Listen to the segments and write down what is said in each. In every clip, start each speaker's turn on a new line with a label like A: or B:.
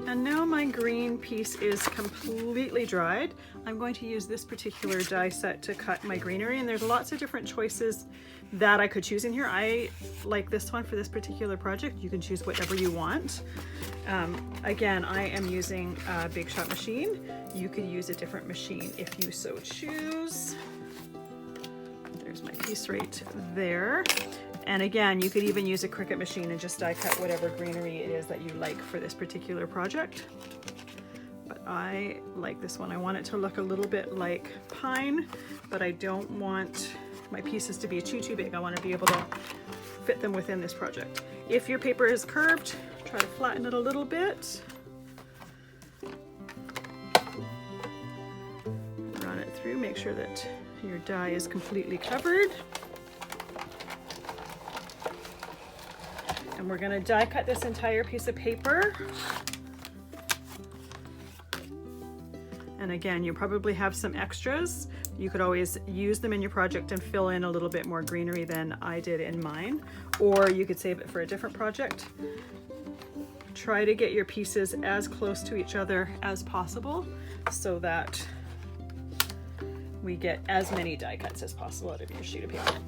A: And now my green piece is completely dried. I'm going to use this particular die set to cut my greenery, and there's lots of different choices that I could choose in here. I like this one for this particular project. You can choose whatever you want. Again, I am using a Big Shot machine. You could use a different machine if you so choose. There's my piece right there. And again, you could even use a Cricut machine and just die cut whatever greenery it is that you like for this particular project. But I like this one. I want it to look a little bit like pine, but I don't want my pieces to be too big. I want to be able to fit them within this project. If your paper is curved, try to flatten it a little bit. Run it through, make sure that your die is completely covered. And we're gonna die cut this entire piece of paper. And again, you probably have some extras. You could always use them in your project and fill in a little bit more greenery than I did in mine, or you could save it for a different project. Try to get your pieces as close to each other as possible so that we get as many die cuts as possible out of your sheet of paper.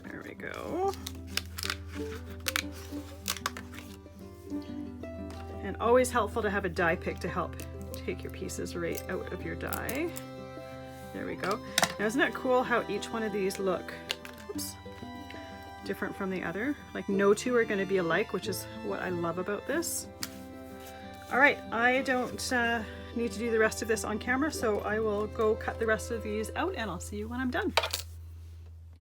A: There we go. And always helpful to have a die pick to help take your pieces right out of your die. There we go. Now isn't it cool how each one of these look different from the other? Like no two are going to be alike, which is what I love about this. All right, I don't need to do the rest of this on camera, so I will go cut the rest of these out and I'll see you when I'm done.